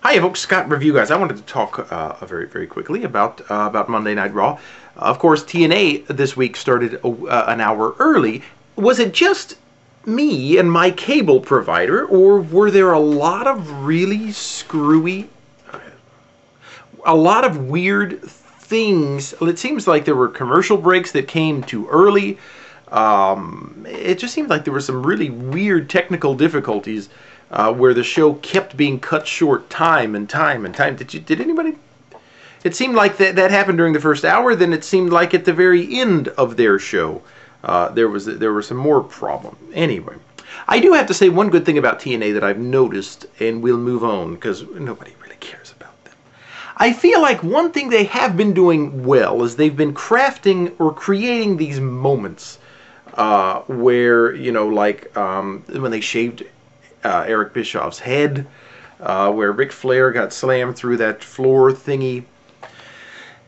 Hi folks, Scott Review guys. I wanted to talk very quickly about Monday Night Raw. Of course, TNA this week started an hour early. Was it just me and my cable provider, or were there a lot of really screwy, a lot of weird things? It seems like there were commercial breaks that came too early. It just seemed like there were some really weird technical difficulties where the show kept being cut short time and time. Did anybody? It seemed like that happened during the first hour. Then it seemed like at the very end of their show, there were some more problems. Anyway, I do have to say one good thing about TNA that I've noticed, and we'll move on because nobody really cares about them. I feel like one thing they have been doing well is they've been crafting or creating these moments where, you know, like when they shaved Eric Bischoff's head, where Ric Flair got slammed through that floor thingy,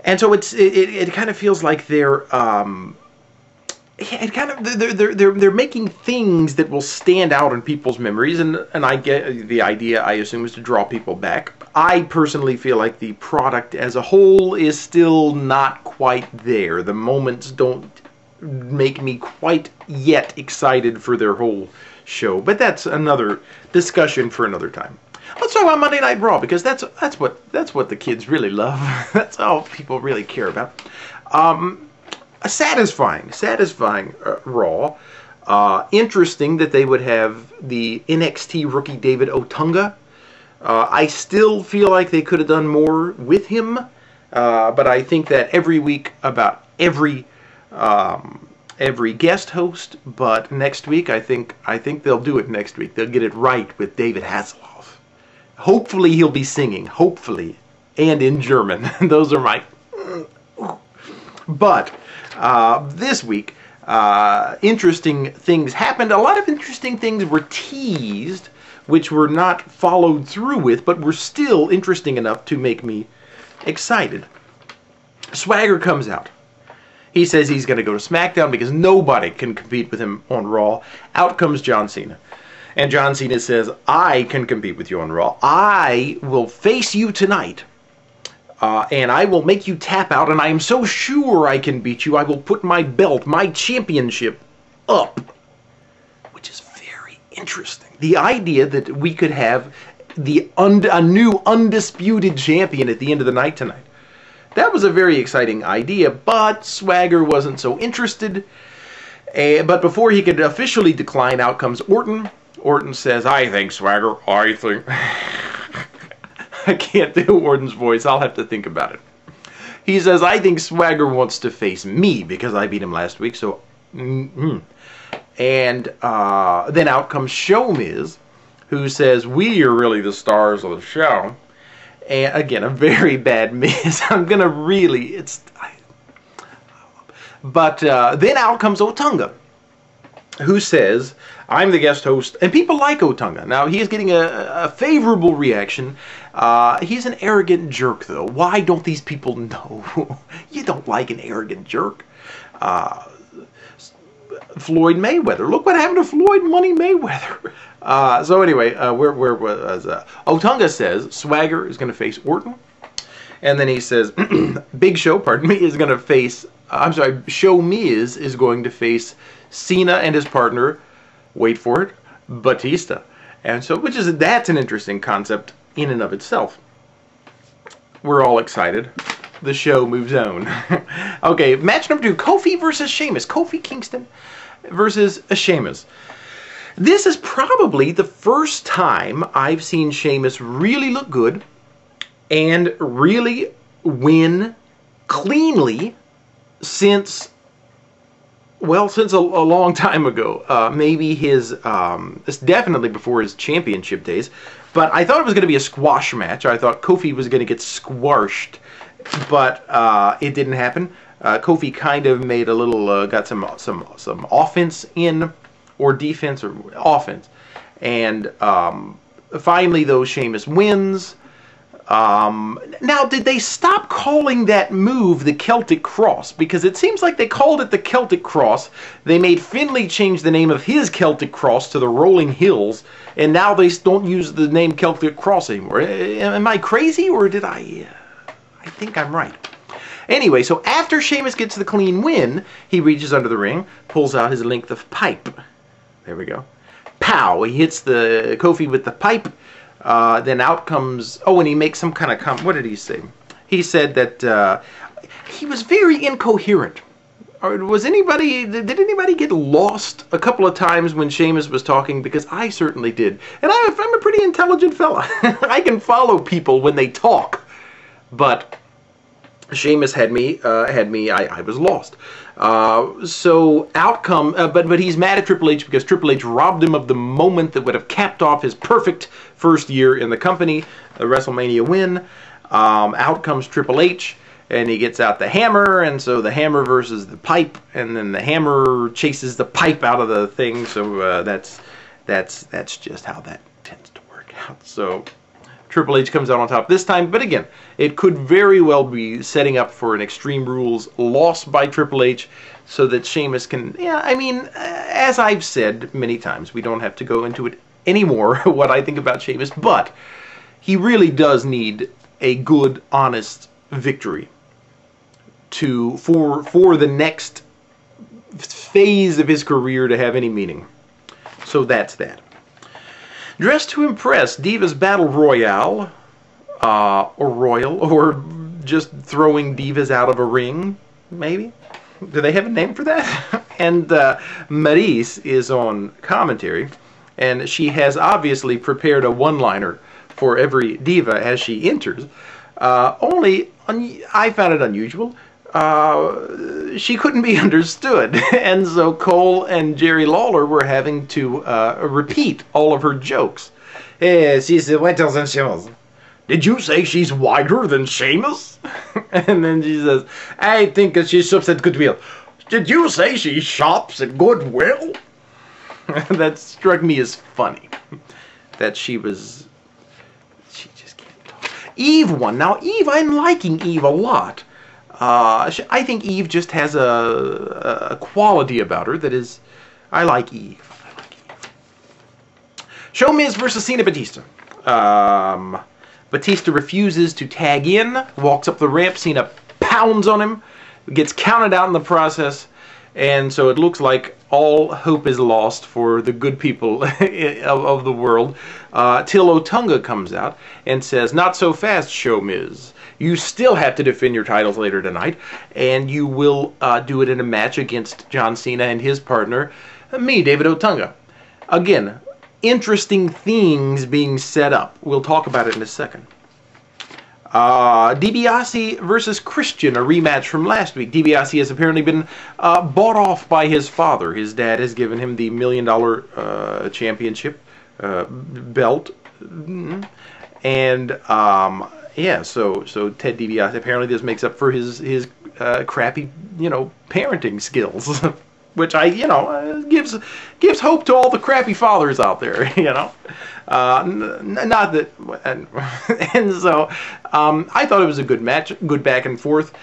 and so it kind of feels like they're making things that will stand out in people's memories, and I get the idea. I assume is to draw people back. I personally feel like the product as a whole is still not quite there. The moments don't make me quite yet excited for their whole show, but that's another discussion for another time. Let's talk about Monday Night Raw, because that's what the kids really love. That's all people really care about. A satisfying Raw. Interesting that they would have the NXT rookie David Otunga. I still feel like they could have done more with him, but I think that every week about every guest host. But next week, I think they'll do it next week. They'll get it right with David Hasselhoff. Hopefully he'll be singing. Hopefully. And in German. Those are my... But this week, interesting things happened. A lot of interesting things were teased, which were not followed through with, but were still interesting enough to make me excited. Swagger comes out. He says he's going to go to SmackDown because nobody can compete with him on Raw. Out comes John Cena. And John Cena says, I can compete with you on Raw. I will face you tonight. And I will make you tap out. And I am so sure I can beat you. I will put my belt, my championship, up. Which is very interesting. The idea that we could have a new undisputed champion at the end of the night tonight. That was a very exciting idea, but Swagger wasn't so interested. But before he could officially decline, out comes Orton. Orton says, I think, Swagger, I think... I can't do Orton's voice. I'll have to think about it. He says, I think Swagger wants to face me because I beat him last week, so... And then out comes Show Miz, who says, we are really the stars of the show. And again, a very bad miss. I'm gonna really, but then out comes Otunga, who says, I'm the guest host, and people like Otunga. Now, he is getting a favorable reaction. He's an arrogant jerk, though. Why don't these people know? You don't like an arrogant jerk. Floyd Mayweather. Look what happened to Floyd Money Mayweather. So anyway, where was Otunga says Swagger is going to face Orton, and then he says Big Show, pardon me, is going to face. I'm sorry, Show Miz is going to face Cena and his partner. Wait for it, Batista. And so, that's an interesting concept in and of itself. We're all excited. The show moves on. Okay, match number 2: Kofi versus Sheamus. Kofi Kingston versus Sheamus. This is probably the first time I've seen Sheamus really look good and really win cleanly since a long time ago. Maybe it's definitely before his championship days. But I thought it was going to be a squash match. I thought Kofi was going to get squashed, but it didn't happen. Kofi kind of made a little, got some offense in. Or defense, or offense. And finally, though, Sheamus wins. Now, did they stop calling that move the Celtic Cross? Because it seems like they called it the Celtic Cross. They made Finlay change the name of his Celtic Cross to the Rolling Hills, and now they don't use the name Celtic Cross anymore. Am I crazy, or did I think I'm right. Anyway, so after Sheamus gets the clean win, he reaches under the ring, pulls out his length of pipe. There we go. Pow! He hits the Kofi with the pipe. Then out comes... Oh, and he makes some kind of... What did he say? He said that he was very incoherent. Or did anybody get lost a couple of times when Sheamus was talking? Because I certainly did. And I'm a pretty intelligent fella. I can follow people when they talk. But Sheamus had me. I was lost. So out come, but he's mad at Triple H because Triple H robbed him of the moment that would have capped off his perfect first year in the company, the WrestleMania win. Out comes Triple H, and he gets out the hammer, and so the hammer versus the pipe, and then the hammer chases the pipe out of the thing. So that's just how that tends to work out. So Triple H comes out on top this time, but again, it could very well be setting up for an Extreme Rules loss by Triple H so that Sheamus can, I mean, as I've said many times, we don't have to go into it anymore, what I think about Sheamus, but he really does need a good, honest victory for the next phase of his career to have any meaning. So that's that. Dressed to Impress, Divas Battle Royale, or just throwing divas out of a ring, maybe? Do they have a name for that? And Maryse is on commentary, and she has obviously prepared a one-liner for every diva as she enters. I found it unusual. She couldn't be understood, and so Cole and Jerry Lawler were having to repeat all of her jokes. She's whiter than Sheamus. Did you say she's whiter than Sheamus? And then she says, I think she shops at Goodwill. Did you say she shops at Goodwill? That struck me as funny. That she just can't talk. Eve won. Now, Eve, I'm liking Eve a lot. I think Eve just has a quality about her that is... I like Eve. Show Miz versus Cena Batista. Batista refuses to tag in, walks up the ramp, Cena pounds on him, gets counted out in the process, and so it looks like all hope is lost for the good people of the world, till Otunga comes out and says, not so fast, Show Miz. You still have to defend your titles later tonight, and you will do it in a match against John Cena and his partner, me, David Otunga. Again, interesting things being set up. We'll talk about it in a second. DiBiase versus Christian, a rematch from last week. DiBiase has apparently been bought off by his father. His dad has given him the $1 million championship belt. And yeah, so Ted DiBiase, apparently this makes up for his crappy, parenting skills. Which gives hope to all the crappy fathers out there, not that, and so I thought it was a good match, good back and forth.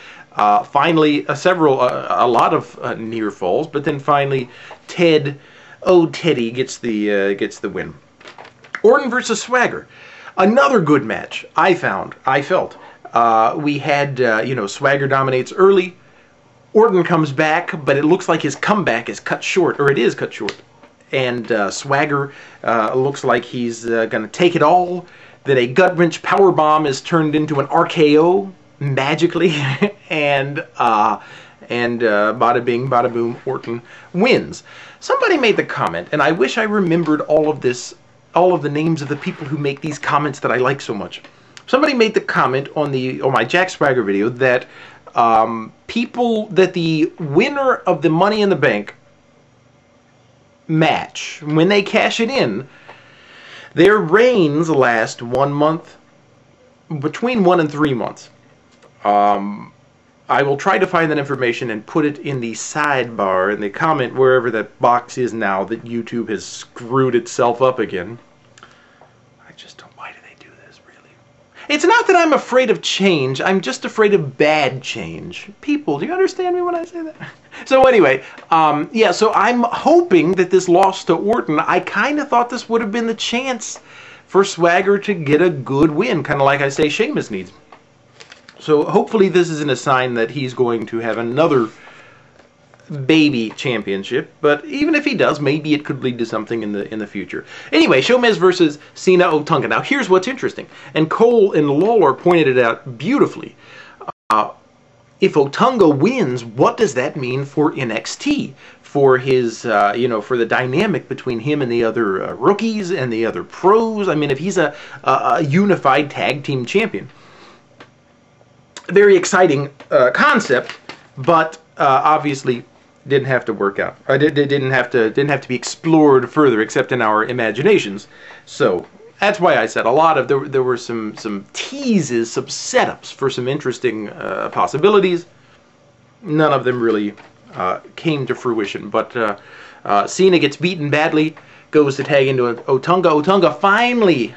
Finally, a lot of near falls, but then finally, Teddy gets the win. Orton versus Swagger, another good match. I felt we had Swagger dominates early. Orton comes back, but it looks like his comeback is cut short, or it is cut short. And Swagger looks like he's going to take it all. Then a gut-wrench powerbomb is turned into an RKO magically, and bada bing, bada boom, Orton wins. Somebody made the comment, and I wish I remembered all of the names of the people who make these comments that I like so much. Somebody made the comment on my Jack Swagger video that that the winner of the Money in the Bank match, when they cash it in, their reigns last 1 month, between 1 and 3 months. I will try to find that information and put it in the sidebar, in the comment, wherever that box is now that YouTube has screwed itself up again. I just don't, why do they do this, really? It's not that I'm afraid of change, I'm just afraid of bad change. People, do you understand me when I say that? So anyway, yeah, so I'm hoping that this loss to Orton, I kind of thought this would have been the chance for Swagger to get a good win, kind of like I say Sheamus needs. So hopefully this isn't a sign that he's going to have another baby championship, but even if he does, maybe it could lead to something in the future. Anyway, Sheamus versus Cena Otunga. Now here's what's interesting, and Cole and Lawler pointed it out beautifully. If Otunga wins, what does that mean for NXT? For his, you know, for the dynamic between him and the other rookies and the other pros. I mean, if he's a unified tag team champion. Very exciting concept, but obviously didn't have to work out. Didn't have to be explored further, except in our imaginations. So that's why I said a lot of there were some teases, some setups for some interesting possibilities. None of them really came to fruition. But Cena gets beaten badly, goes to tag into Otunga. Otunga finally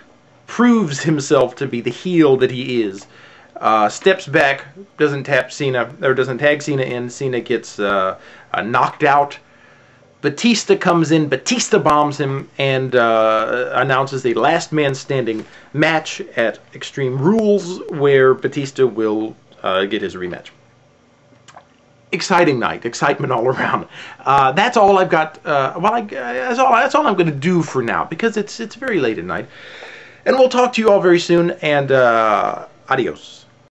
proves himself to be the heel that he is. Steps back, doesn't tag Cena in. Cena gets knocked out. Batista comes in, Batista bombs him, and announces a last man standing match at Extreme Rules, where Batista will get his rematch. Exciting night, excitement all around. That's all I've got. That's all I'm going to do for now, because it's very late at night. And we'll talk to you all very soon, and adios.